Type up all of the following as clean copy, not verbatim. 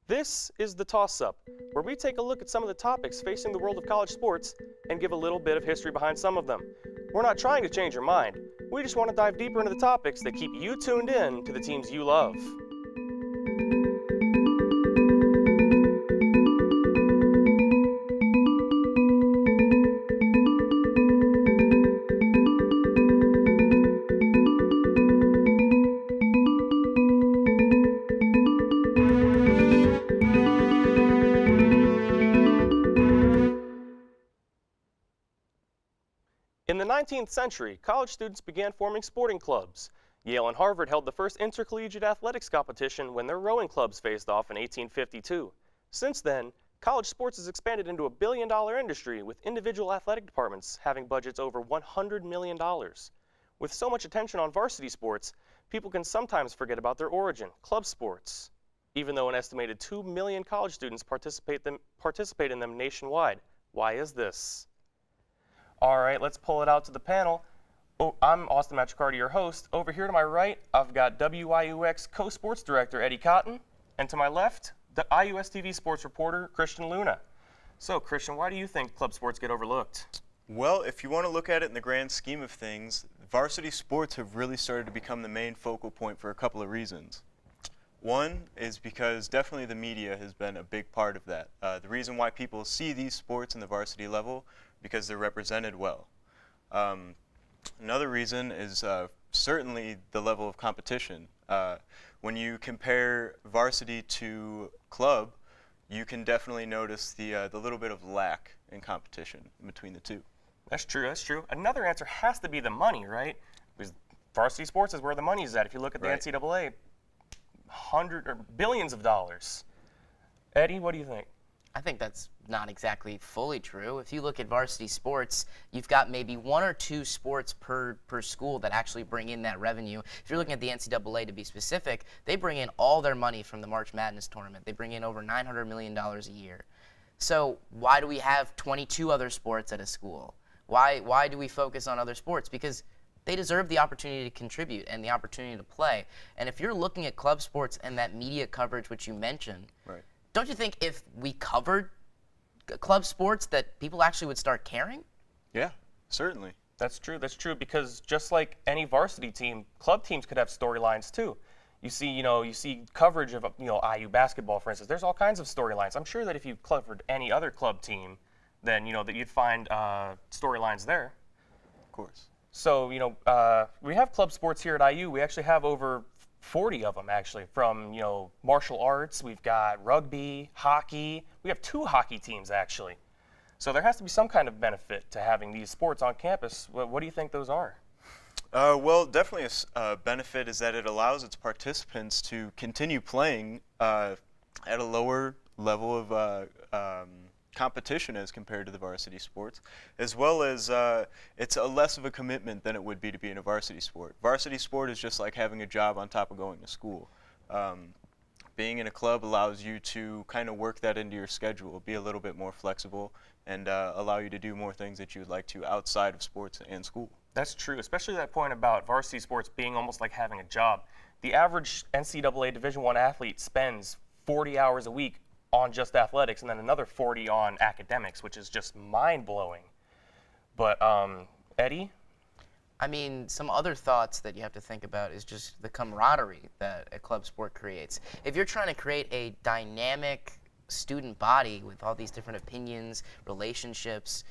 This is the Toss Up, where we take a look at some of the topics facing the world of college sports and give a little bit of history behind some of them. We're not trying to change your mind, we just want to dive deeper into the topics that keep you tuned in to the teams you love. In the 19th century, college students began forming sporting clubs. Yale and Harvard held the first intercollegiate athletics competition when their rowing clubs faced off in 1852. Since then, college sports has expanded into a billion-dollar industry with individual athletic departments having budgets over $100 million. With so much attention on varsity sports, people can sometimes forget about their origin, club sports, even though an estimated 2 million college students participate in them nationwide. Why is this? All right, let's pull it out to the panel. Oh, I'm Austin Matricardi, your host. Over here to my right, I've got WIUX co-sports director Eddie Cotton, and to my left, the IUS TV sports reporter Christian Luna. So, Christian, why do you think club sports get overlooked? Well, if you want to look at it in the grand scheme of things, varsity sports have really started to become the main focal point for a couple of reasons. One is because definitely the media has been a big part of that. The reason why people see these sports in the varsity level because they're represented well. Another reason is certainly the level of competition. When you compare varsity to club, you can definitely notice the little bit of lack in competition between the two. That's true, that's true. Another answer has to be the money, right? Because varsity sports is where the money is at. If you look at the Right. NCAA, billions of dollars. Eddie, what do you think? I think that's not exactly fully true. If you look at varsity sports, you've got maybe one or two sports per school that actually bring in that revenue. If you're looking at the NCAA to be specific, they bring in all their money from the March Madness tournament. They bring in over $900 million a year. So why do we have 22 other sports at a school? Why do we focus on other sports? Because they deserve the opportunity to contribute and the opportunity to play. And if you're looking at club sports and that media coverage which you mentioned, Right. don't you think if we covered club sports that people actually would start caring? Yeah, certainly. That's true, because just like any varsity team, club teams could have storylines too. You see coverage of, IU basketball, for instance. There's all kinds of storylines. I'm sure that if you covered any other club team, then, that you'd find storylines there. Of course. So, we have club sports here at IU. We actually have over 40 of them, actually, from, martial arts. We've got rugby, hockey. We have 2 hockey teams, actually. So there has to be some kind of benefit to having these sports on campus. What do you think those are? Well, definitely a benefit is that it allows its participants to continue playing at a lower level of competition as compared to the varsity sports, as well as it's a less of a commitment than it would be to be in a varsity sport. Varsity sport is just like having a job on top of going to school. Being in a club allows you to kind of work that into your schedule, be a little bit more flexible, and allow you to do more things that you would like to outside of sports and school. That's true, especially that point about varsity sports being almost like having a job. The average NCAA Division I athlete spends 40 hours a week on just athletics and then another 40 on academics, which is just mind-blowing. But, Eddie? I mean, some other thoughts that you have to think about is just the camaraderie that a club sport creates. If you're trying to create a dynamic student body with all these different opinions, relationships,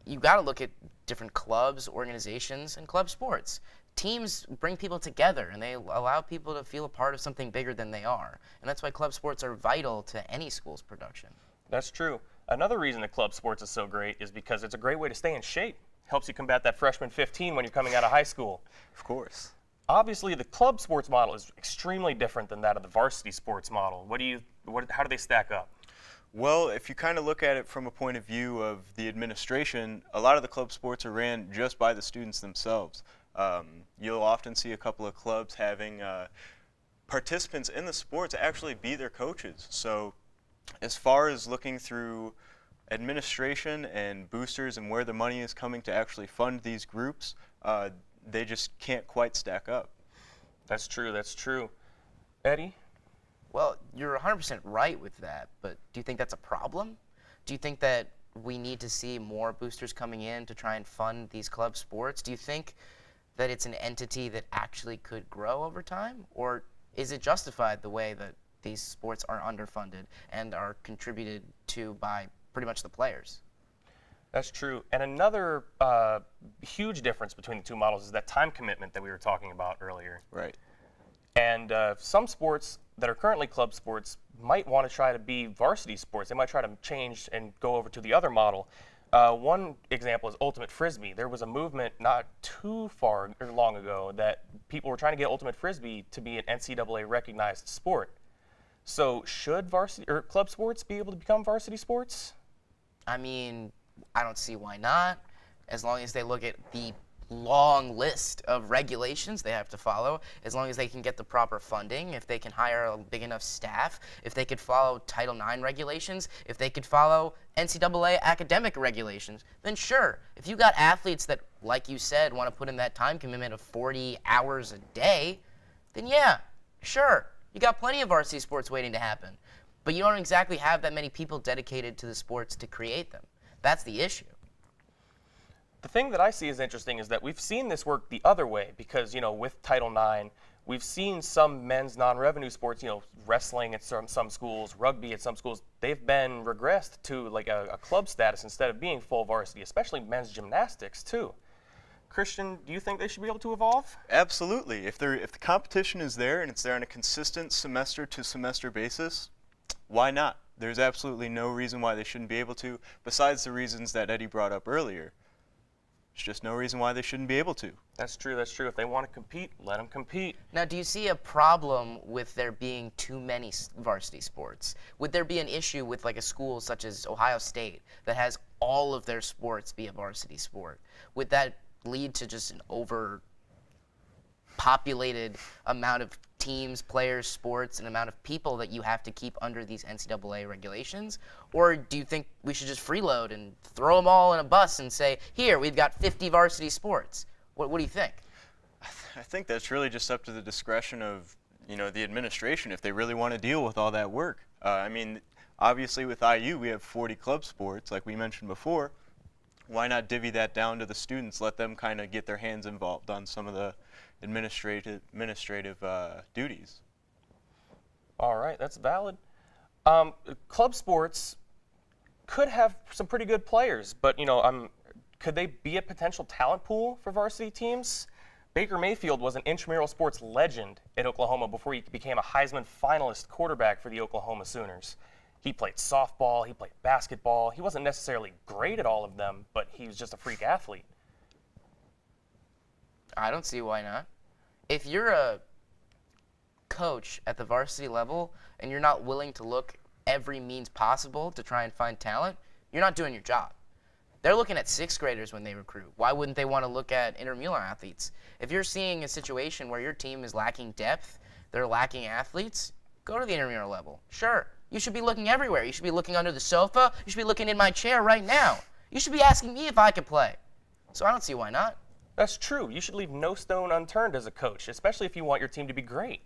you've got to look at different clubs, organizations, and club sports. Teams bring people together, and they allow people to feel a part of something bigger than they are. And that's why club sports are vital to any school's production. That's true. Another reason that club sports is so great is because it's a great way to stay in shape. Helps you combat that freshman 15 when you're coming out of high school. Of course. Obviously, the club sports model is extremely different than that of the varsity sports model. How do they stack up? Well, if you kind of look at it from a point of view of the administration, a lot of the club sports are ran just by the students themselves. You'll often see a couple of clubs having participants in the sports actually be their coaches. So as far as looking through administration and boosters and where the money is coming to actually fund these groups, they just can't quite stack up. That's true. Eddie? Well, you're 100% right with that, but do you think that's a problem? Do you think that we need to see more boosters coming in to try and fund these club sports? Do you think that it's an entity that actually could grow over time? Or is it justified the way that these sports are underfunded and are contributed to by pretty much the players? That's true. And another huge difference between the two models is that time commitment that we were talking about earlier. Right. And some sports that are currently club sports might want to try to be varsity sports. They might try to change and go over to the other model. One example is Ultimate Frisbee. There was a movement not too far or long ago that people were trying to get Ultimate Frisbee to be an NCAA recognized sport. So should varsity or club sports be able to become varsity sports? I mean, I don't see why not, as long as they look at the long list of regulations they have to follow, as long as they can get the proper funding, if they can hire a big enough staff, if they could follow Title IX regulations, if they could follow NCAA academic regulations, then sure. If you got athletes that, like you said, want to put in that time commitment of 40 hours a day, then yeah, sure. You got plenty of varsity sports waiting to happen. But you don't exactly have that many people dedicated to the sports to create them. That's the issue. The thing that I see as interesting is that we've seen this work the other way because, with Title IX, we've seen some men's non-revenue sports, wrestling at some schools, rugby at some schools, they've been regressed to like a club status instead of being full varsity, especially men's gymnastics too. Christian, do you think they should be able to evolve? Absolutely. If the competition is there and it's there on a consistent semester to semester basis, why not? There's absolutely no reason why they shouldn't be able to, besides the reasons that Eddie brought up earlier. There's just no reason why they shouldn't be able to. That's true. If they want to compete, let them compete. Now, do you see a problem with there being too many varsity sports? Would there be an issue with like a school such as Ohio State that has all of their sports be a varsity sport? Would that lead to just an overpopulated amount of teams, players, sports, and amount of people that you have to keep under these NCAA regulations? Or do you think we should just freeload and throw them all in a bus and say, here, we've got 50 varsity sports? What do you think? I think that's really just up to the discretion of the administration if they really want to deal with all that work. Obviously with IU we have 40 club sports like we mentioned before. Why not divvy that down to the students, let them kind of get their hands involved on some of the administrative duties? All right, that's valid. Club sports could have some pretty good players, but could they be a potential talent pool for varsity teams? Baker Mayfield was an intramural sports legend at Oklahoma before he became a Heisman finalist quarterback for the Oklahoma Sooners. He played softball, he played basketball. He wasn't necessarily great at all of them, but he was just a freak athlete. I don't see why not. If you're a coach at the varsity level and you're not willing to look every means possible to try and find talent, you're not doing your job. They're looking at sixth graders when they recruit. Why wouldn't they want to look at intramural athletes? If you're seeing a situation where your team is lacking depth, they're lacking athletes, go to the intramural level. Sure. You should be looking everywhere. You should be looking under the sofa. You should be looking in my chair right now. You should be asking me if I could play. So I don't see why not. That's true. You should leave no stone unturned as a coach, especially if you want your team to be great.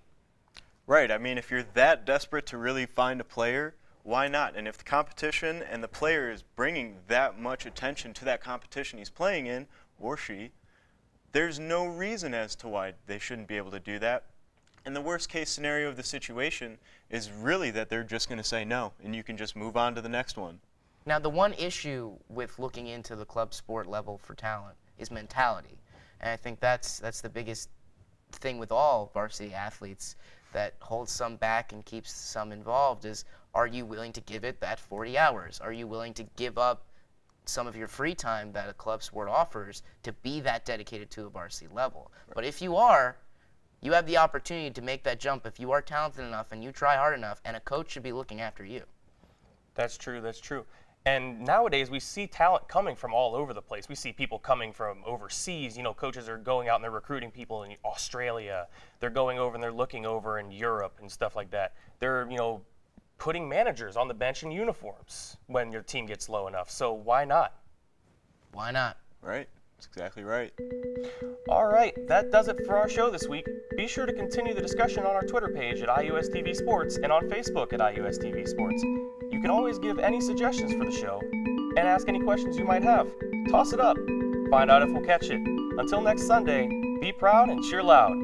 Right. If you're that desperate to really find a player, why not? And if the competition and the player is bringing that much attention to that competition he's playing in, or she, there's no reason as to why they shouldn't be able to do that. And the worst case scenario of the situation is really that they're just going to say no, and you can just move on to the next one. Now, the one issue with looking into the club sport level for talent is mentality. And I think that's the biggest thing with all varsity athletes that holds some back and keeps some involved is, are you willing to give it that 40 hours? Are you willing to give up some of your free time that a club sport offers to be that dedicated to a varsity level? Right. But if you are, you have the opportunity to make that jump if you are talented enough and you try hard enough, and a coach should be looking after you. That's true. And nowadays we see talent coming from all over the place. We see people coming from overseas. Coaches are going out and they're recruiting people in Australia. They're going over and they're looking over in Europe and stuff like that. They're, putting managers on the bench in uniforms when your team gets low enough. So why not? Why not? Right. That's exactly right. All right, that does it for our show this week. Be sure to continue the discussion on our Twitter page at IUSTV Sports and on Facebook at IUSTV Sports. You can always give any suggestions for the show and ask any questions you might have. Toss it up. Find out if we'll catch it. Until next Sunday, be proud and cheer loud.